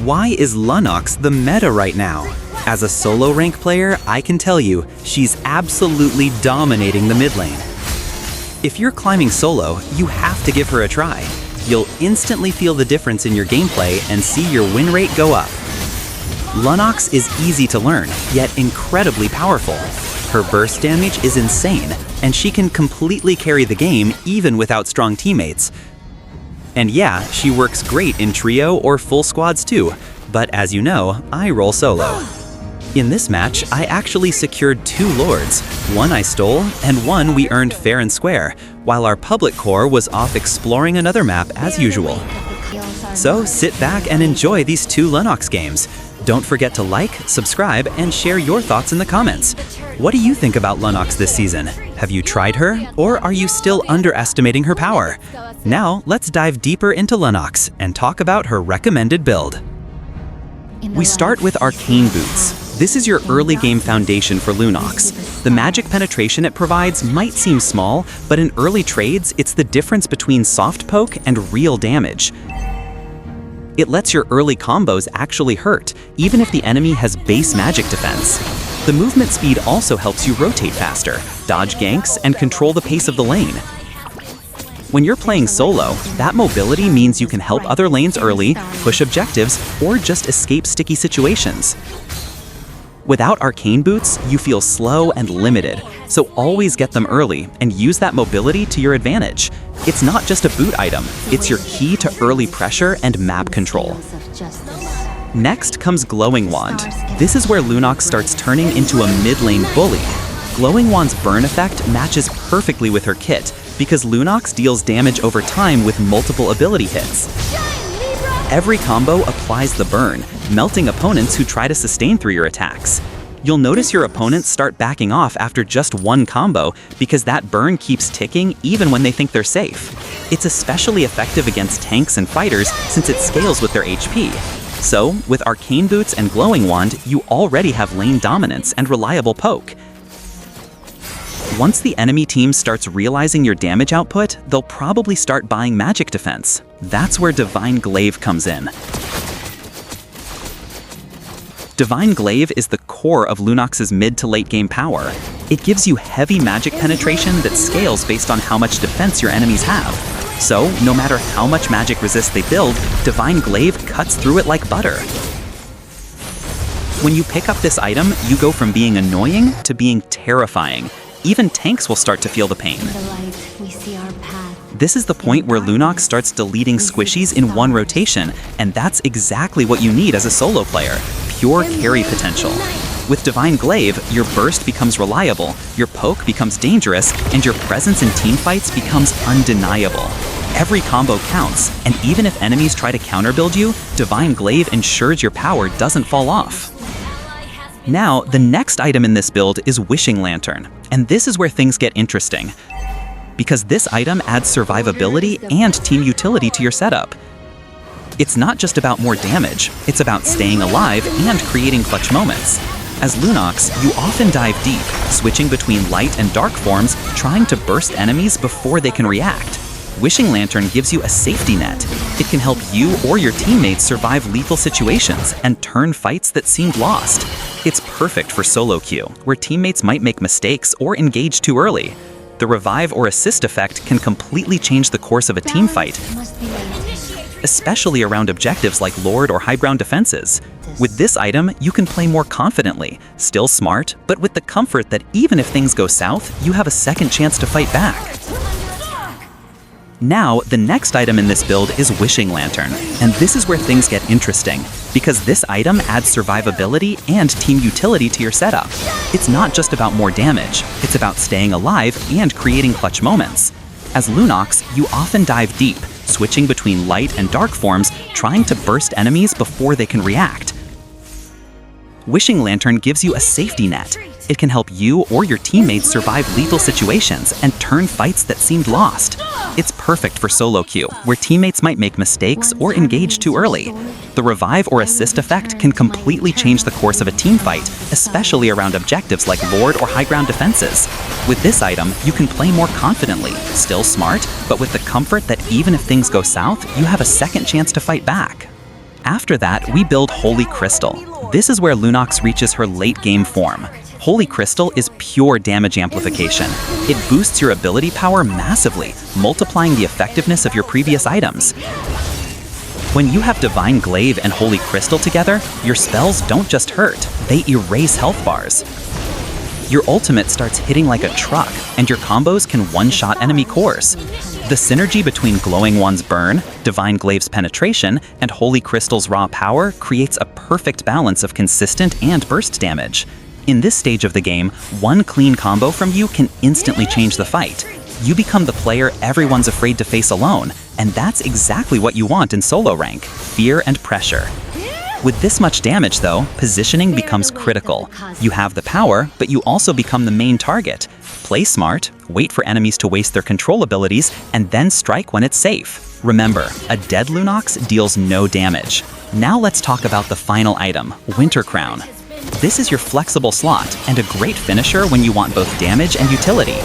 Why is Lunox the meta right now? As a solo rank player, I can tell you, she's absolutely dominating the mid lane. If you're climbing solo, you have to give her a try. You'll instantly feel the difference in your gameplay and see your win rate go up. Lunox is easy to learn, yet incredibly powerful. Her burst damage is insane, and she can completely carry the game even without strong teammates. And yeah, she works great in trio or full squads too, but as you know, I roll solo. In this match, I actually secured 2 lords. One I stole, and one we earned fair and square, while our public core was off exploring another map as usual. So sit back and enjoy these 2 Lunox games. Don't forget to like, subscribe, and share your thoughts in the comments. What do you think about Lunox this season? Have you tried her, or are you still underestimating her power? Now, let's dive deeper into Lunox and talk about her recommended build. We start with Arcane Boots. This is your early game foundation for Lunox. The magic penetration it provides might seem small, but in early trades, it's the difference between soft poke and real damage. It lets your early combos actually hurt, even if the enemy has base magic defense. The movement speed also helps you rotate faster, dodge ganks, and control the pace of the lane. When you're playing solo, that mobility means you can help other lanes early, push objectives, or just escape sticky situations. Without Arcane Boots, you feel slow and limited, so always get them early and use that mobility to your advantage. It's not just a boot item, it's your key to early pressure and map control. Next comes Glowing Wand. This is where Lunox starts turning into a mid lane bully. Glowing Wand's burn effect matches perfectly with her kit, because Lunox deals damage over time with multiple ability hits. Every combo applies the burn, melting opponents who try to sustain through your attacks. You'll notice your opponents start backing off after just one combo because that burn keeps ticking even when they think they're safe. It's especially effective against tanks and fighters since it scales with their HP. So, with Arcane Boots and Glowing Wand, you already have lane dominance and reliable poke. Once the enemy team starts realizing your damage output, they'll probably start buying magic defense. That's where Divine Glaive comes in. Divine Glaive is the core of Lunox's mid to late game power. It gives you heavy magic penetration that scales based on how much defense your enemies have. So, no matter how much magic resist they build, Divine Glaive cuts through it like butter. When you pick up this item, you go from being annoying to being terrifying. Even tanks will start to feel the pain. This is the point where Lunox starts deleting squishies in one rotation, and that's exactly what you need as a solo player, pure carry potential. With Divine Glaive, your burst becomes reliable, your poke becomes dangerous, and your presence in teamfights becomes undeniable. Every combo counts, and even if enemies try to counterbuild you, Divine Glaive ensures your power doesn't fall off. Now, the next item in this build is Wishing Lantern, and this is where things get interesting, because this item adds survivability and team utility to your setup. It's not just about more damage, it's about staying alive and creating clutch moments. As Lunox, you often dive deep, switching between light and dark forms, trying to burst enemies before they can react. Wishing Lantern gives you a safety net. It can help you or your teammates survive lethal situations and turn fights that seemed lost. It's perfect for solo queue, where teammates might make mistakes or engage too early. The revive or assist effect can completely change the course of a team fight, especially around objectives like Lord or high ground defenses. With this item, you can play more confidently, still smart, but with the comfort that even if things go south, you have a second chance to fight back. Now, the next item in this build is Wishing Lantern, and this is where things get interesting, because this item adds survivability and team utility to your setup. It's not just about more damage, it's about staying alive and creating clutch moments. As Lunox, you often dive deep, switching between light and dark forms, trying to burst enemies before they can react. Wishing Lantern gives you a safety net. It can help you or your teammates survive lethal situations and turn fights that seemed lost. It's perfect for solo queue, where teammates might make mistakes or engage too early. The revive or assist effect can completely change the course of a team fight, especially around objectives like Lord or high ground defenses. With this item, you can play more confidently, still smart, but with the comfort that even if things go south, you have a second chance to fight back. After that, we build Holy Crystal. This is where Lunox reaches her late-game form. Holy Crystal is pure damage amplification. It boosts your ability power massively, multiplying the effectiveness of your previous items. When you have Divine Glaive and Holy Crystal together, your spells don't just hurt, they erase health bars. Your ultimate starts hitting like a truck, and your combos can one-shot enemy cores. The synergy between Glowing Wand's burn, Divine Glaive's penetration, and Holy Crystal's raw power creates a perfect balance of consistent and burst damage. In this stage of the game, one clean combo from you can instantly change the fight. You become the player everyone's afraid to face alone, and that's exactly what you want in solo rank: fear and pressure. With this much damage, though, positioning becomes critical. You have the power, but you also become the main target. Play smart, wait for enemies to waste their control abilities, and then strike when it's safe. Remember, a dead Lunox deals no damage. Now let's talk about the final item, Winter Crown. This is your flexible slot, and a great finisher when you want both damage and utility.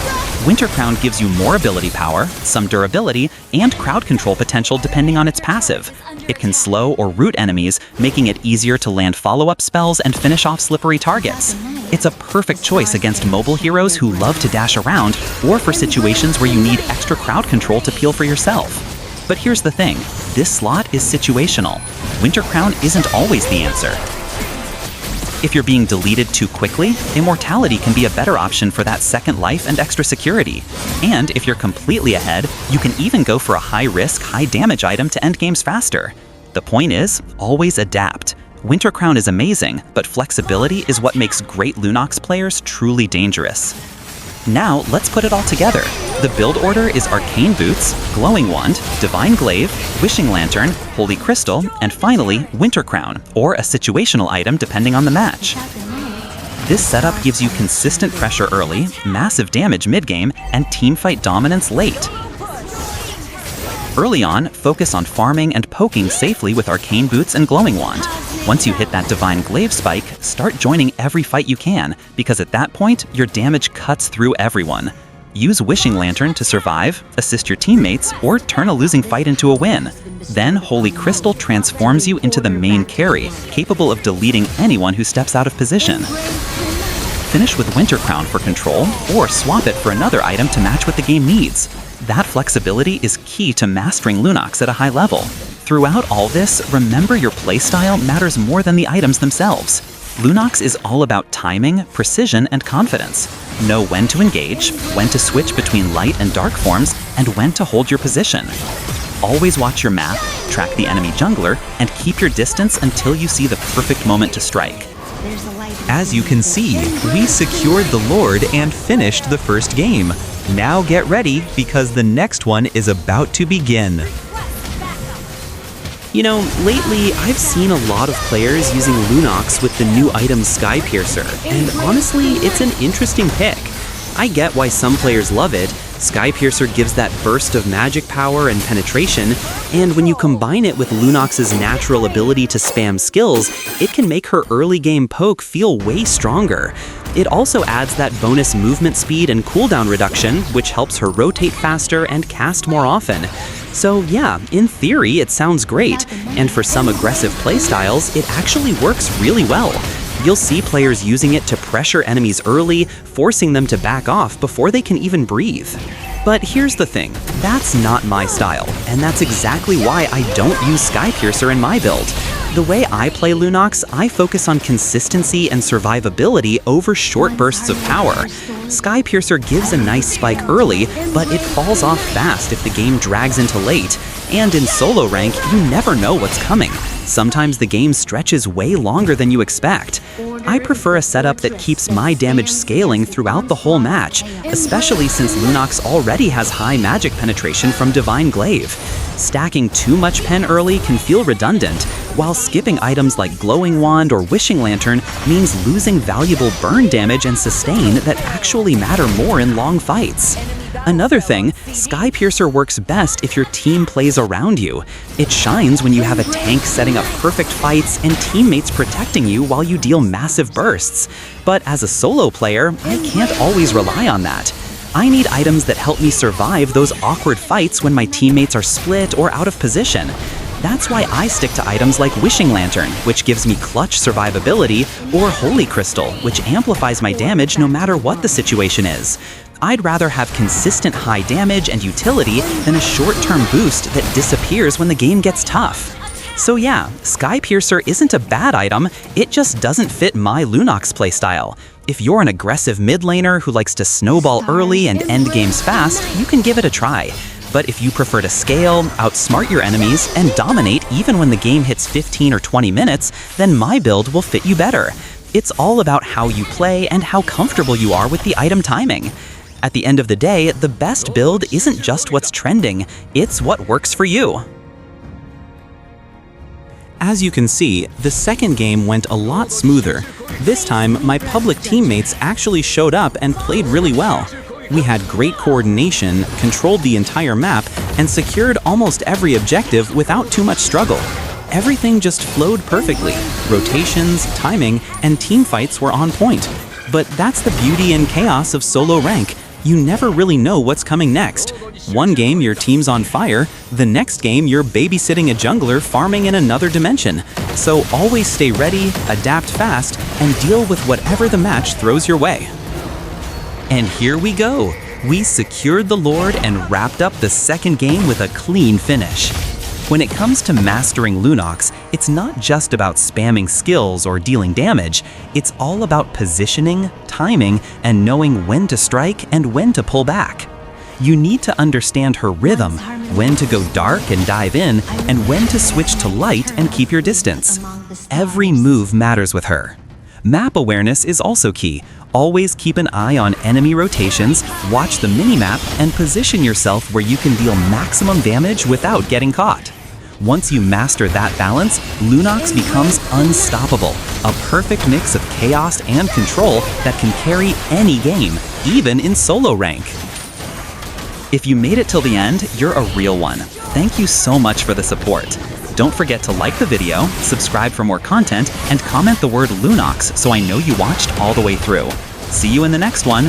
Winter Crown gives you more ability power, some durability, and crowd control potential depending on its passive. It can slow or root enemies, making it easier to land follow-up spells and finish off slippery targets. It's a perfect choice against mobile heroes who love to dash around, or for situations where you need extra crowd control to peel for yourself. But here's the thing, this slot is situational. Winter Crown isn't always the answer. If you're being deleted too quickly, Immortality can be a better option for that second life and extra security. And if you're completely ahead, you can even go for a high-risk, high-damage item to end games faster. The point is, always adapt. Winter Crown is amazing, but flexibility is what makes great Lunox players truly dangerous. Now, let's put it all together. The build order is Arcane Boots, Glowing Wand, Divine Glaive, Wishing Lantern, Holy Crystal, and finally, Winter Crown, or a situational item depending on the match. This setup gives you consistent pressure early, massive damage mid-game, and teamfight dominance late. Early on, focus on farming and poking safely with Arcane Boots and Glowing Wand. Once you hit that Divine Glaive spike, start joining every fight you can, because at that point, your damage cuts through everyone. Use Wishing Lantern to survive, assist your teammates, or turn a losing fight into a win. Then Holy Crystal transforms you into the main carry, capable of deleting anyone who steps out of position. Finish with Winter Crown for control, or swap it for another item to match what the game needs. That flexibility is key to mastering Lunox at a high level. Throughout all this, remember your playstyle matters more than the items themselves. Lunox is all about timing, precision, and confidence. Know when to engage, when to switch between light and dark forms, and when to hold your position. Always watch your map, track the enemy jungler, and keep your distance until you see the perfect moment to strike. As you can see, we secured the Lord and finished the first game. Now get ready, because the next one is about to begin. You know, lately I've seen a lot of players using Lunox with the new item Skypiercer, and honestly, it's an interesting pick. I get why some players love it. Skypiercer gives that burst of magic power and penetration, and when you combine it with Lunox's natural ability to spam skills, it can make her early game poke feel way stronger. It also adds that bonus movement speed and cooldown reduction, which helps her rotate faster and cast more often. So yeah, in theory it sounds great, and for some aggressive playstyles, it actually works really well. You'll see players using it to pressure enemies early, forcing them to back off before they can even breathe. But here's the thing, that's not my style, and that's exactly why I don't use Skypiercer in my build. The way I play Lunox, I focus on consistency and survivability over short bursts of power. Skypiercer gives a nice spike early, but it falls off fast if the game drags into late. And in solo rank, you never know what's coming. Sometimes the game stretches way longer than you expect. I prefer a setup that keeps my damage scaling throughout the whole match, especially since Lunox already has high magic penetration from Divine Glaive. Stacking too much pen early can feel redundant, while skipping items like Glowing Wand or Wishing Lantern means losing valuable burn damage and sustain that actually matter more in long fights. Another thing, Skypiercer works best if your team plays around you. It shines when you have a tank setting up perfect fights and teammates protecting you while you deal massive bursts. But as a solo player, I can't always rely on that. I need items that help me survive those awkward fights when my teammates are split or out of position. That's why I stick to items like Wishing Lantern, which gives me clutch survivability, or Holy Crystal, which amplifies my damage no matter what the situation is. I'd rather have consistent high damage and utility than a short-term boost that disappears when the game gets tough. So yeah, Skypiercer isn't a bad item, it just doesn't fit my Lunox playstyle. If you're an aggressive mid laner who likes to snowball early and end games fast, you can give it a try. But if you prefer to scale, outsmart your enemies, and dominate even when the game hits 15 or 20 minutes, then my build will fit you better. It's all about how you play and how comfortable you are with the item timing. At the end of the day, the best build isn't just what's trending, it's what works for you. As you can see, the second game went a lot smoother. This time, my public teammates actually showed up and played really well. We had great coordination, controlled the entire map, and secured almost every objective without too much struggle. Everything just flowed perfectly. Rotations, timing, and team fights were on point. But that's the beauty and chaos of solo rank. You never really know what's coming next. One game your team's on fire, the next game you're babysitting a jungler farming in another dimension. So always stay ready, adapt fast, and deal with whatever the match throws your way. And here we go! We secured the Lord and wrapped up the second game with a clean finish. When it comes to mastering Lunox, it's not just about spamming skills or dealing damage, it's all about positioning, timing, and knowing when to strike and when to pull back. You need to understand her rhythm, when to go dark and dive in, and when to switch to light and keep your distance. Every move matters with her. Map awareness is also key. Always keep an eye on enemy rotations, watch the minimap, and position yourself where you can deal maximum damage without getting caught. Once you master that balance, Lunox becomes unstoppable, a perfect mix of chaos and control that can carry any game, even in solo rank. If you made it till the end, you're a real one. Thank you so much for the support. Don't forget to like the video, subscribe for more content, and comment the word Lunox so I know you watched all the way through. See you in the next one.